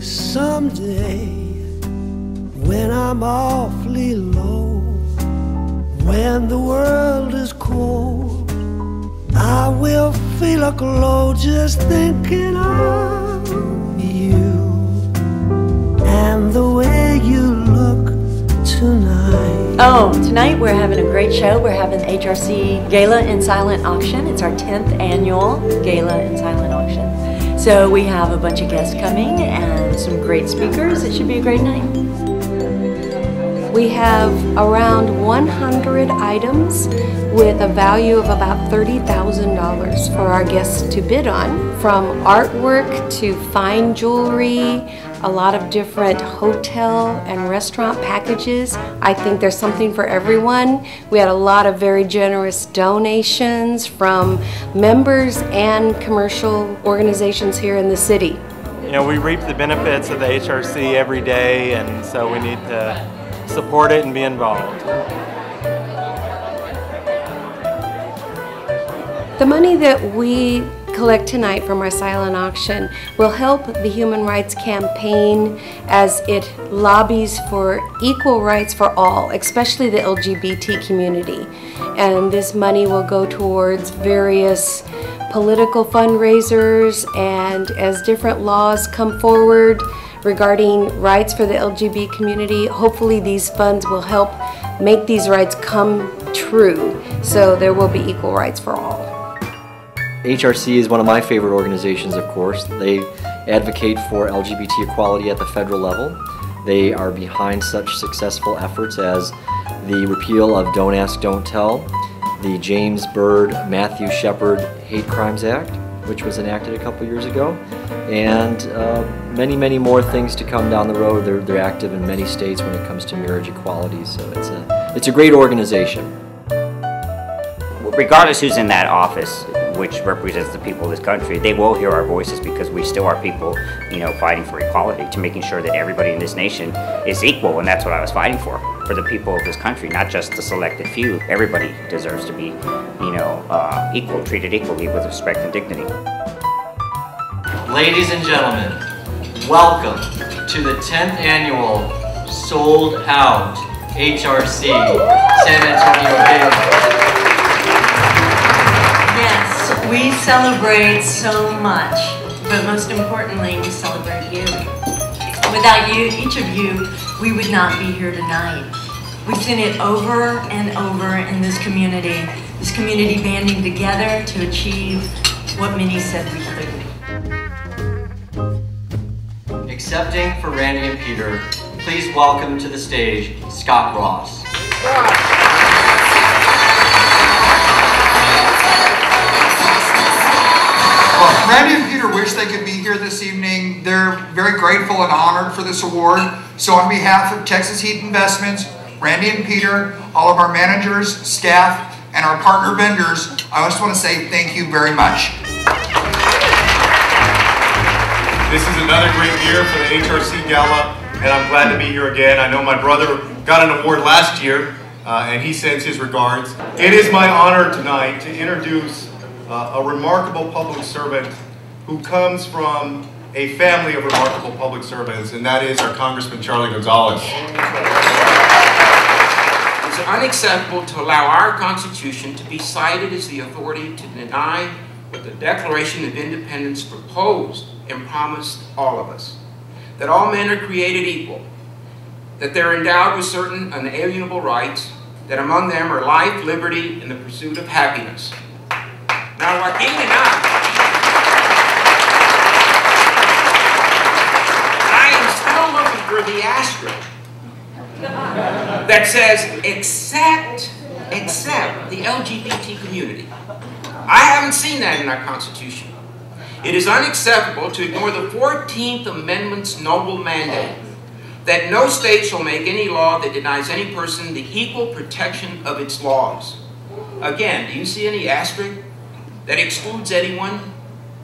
Someday, when I'm awfully low, when the world is cold, I will feel a glow just thinking of you and the way you look tonight. Oh, tonight we're having a great show. We're having the HRC Gala and Silent Auction. It's our 10th annual Gala and Silent Auction. So we have a bunch of guests coming and some great speakers. It should be a great night. We have around 100 items with a value of about $30,000 for our guests to bid on, from artwork to fine jewelry, a lot of different hotel and restaurant packages. I think there's something for everyone. We had a lot of very generous donations from members and commercial organizations here in the city. You know, we reap the benefits of the HRC every day, and so we need to support it and be involved. The money that we collect tonight from our silent auction will help the Human Rights Campaign as it lobbies for equal rights for all, especially the LGBT community. And this money will go towards various political fundraisers, and as different laws come forward regarding rights for the LGBT community, hopefully these funds will help make these rights come true, so there will be equal rights for all. HRC is one of my favorite organizations, of course. They advocate for LGBT equality at the federal level. They are behind such successful efforts as the repeal of Don't Ask, Don't Tell, the James Byrd, Matthew Shepard Hate Crimes Act, which was enacted a couple years ago, and many, many more things to come down the road. They're active in many states when it comes to marriage equality, so it's a great organization. Regardless who's in that office, which represents the people of this country, they will hear our voices because we still are people, you know, fighting for equality, to making sure that everybody in this nation is equal, and that's what I was fighting for the people of this country, not just the selected few. Everybody deserves to be, you know, equal, treated equally with respect and dignity. Ladies and gentlemen, welcome to the 10th annual sold out HRC San Antonio Gala. We celebrate so much, but most importantly, we celebrate you. Without you, each of you, we would not be here tonight. We've seen it over and over in this community banding together to achieve what many said we couldn't. Accepting for Randy and Peter, please welcome to the stage Scott Ross. Well, Randy and Peter wish they could be here this evening. They're very grateful and honored for this award. So on behalf of Texas Heat Investments, Randy and Peter, all of our managers, staff, and our partner vendors, I just want to say thank you very much. This is another great year for the HRC Gala, and I'm glad to be here again. I know my brother got an award last year, and he sends his regards. It is my honor tonight to introduce a remarkable public servant who comes from a family of remarkable public servants, and that is our Congressman Charlie Gonzalez. It's unacceptable to allow our Constitution to be cited as the authority to deny what the Declaration of Independence proposed and promised all of us. That all men are created equal, that they're endowed with certain unalienable rights, that among them are life, liberty, and the pursuit of happiness. Now, Joaquin and I am still looking for the asterisk that says, except the LGBT community. I haven't seen that in our Constitution. It is unacceptable to ignore the 14th Amendment's noble mandate that no state shall make any law that denies any person the equal protection of its laws. Again, do you see any asterisk that excludes anyone,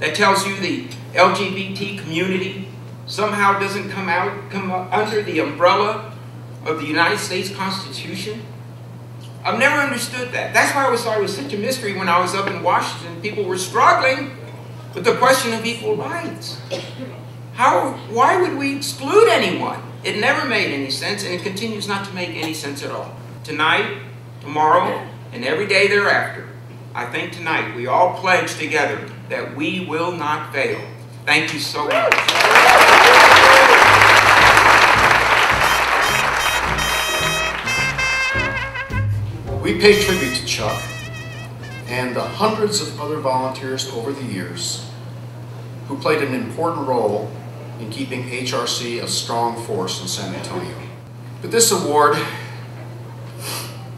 that tells you the LGBT community somehow doesn't come under the umbrella of the United States Constitution? I've never understood that. That's why I thought it was such a mystery when I was up in Washington. People were struggling with the question of equal rights. Why would we exclude anyone? It never made any sense, and it continues not to make any sense at all. Tonight, tomorrow, and every day thereafter, I think tonight we all pledge together that we will not fail. Thank you so much. We pay tribute to Chuck and the hundreds of other volunteers over the years who played an important role in keeping HRC a strong force in San Antonio. But this award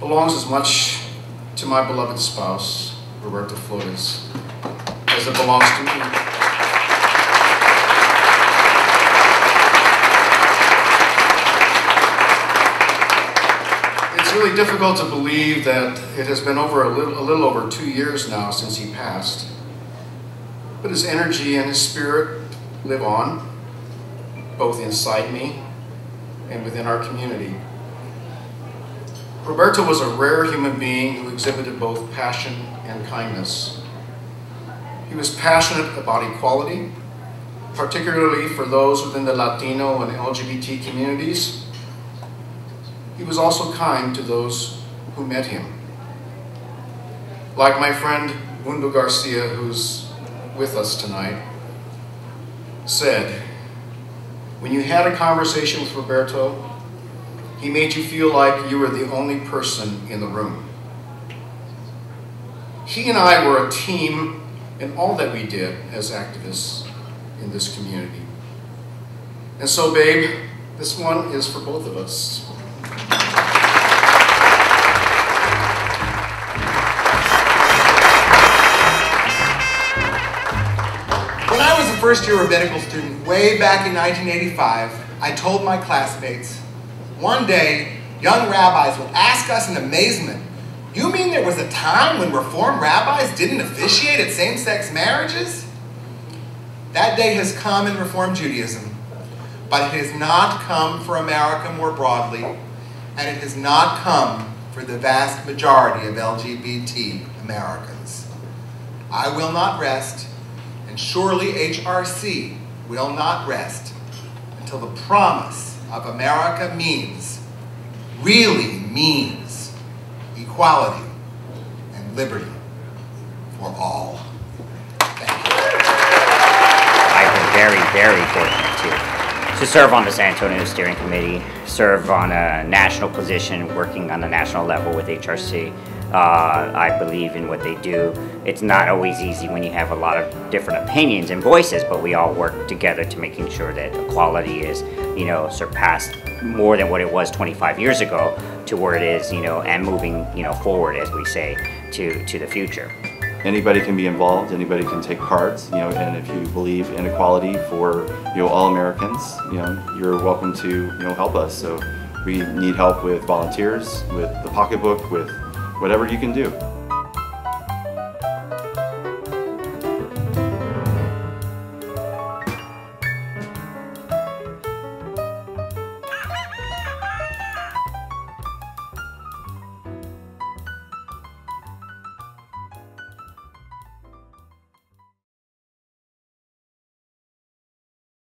belongs as much to my beloved spouse, Roberta Flores, as it belongs to me. It's really difficult to believe that it has been a little over 2 years now since he passed. But his energy and his spirit live on, both inside me and within our community. Roberto was a rare human being who exhibited both passion and kindness. He was passionate about equality, particularly for those within the Latino and LGBT communities. He was also kind to those who met him. Like my friend Mundo Garcia, who's with us tonight, said, when you had a conversation with Roberto, he made you feel like you were the only person in the room. He and I were a team in all that we did as activists in this community. And so, babe, this one is for both of us. When I was a first-year medical student way back in 1985, I told my classmates, one day, young rabbis would ask us in amazement, you mean there was a time when Reformed rabbis didn't officiate at same-sex marriages? That day has come in Reformed Judaism, but it has not come for America more broadly, and it has not come for the vast majority of LGBT Americans. I will not rest, and surely HRC will not rest until the promise of America really means equality and liberty for all. Thank you. I've been very, very fortunate to serve on the San Antonio Steering Committee, serve on a national position working on the national level with HRC. I believe in what they do. It's not always easy when you have a lot of different opinions and voices, but we all work together to making sure that equality is, surpassed more than what it was 25 years ago to where it is, and moving, forward, as we say, to the future. Anybody can be involved, anybody can take part, and if you believe in equality for, all Americans, you're welcome to, help us. So we need help with volunteers, with the pocketbook, with whatever you can do.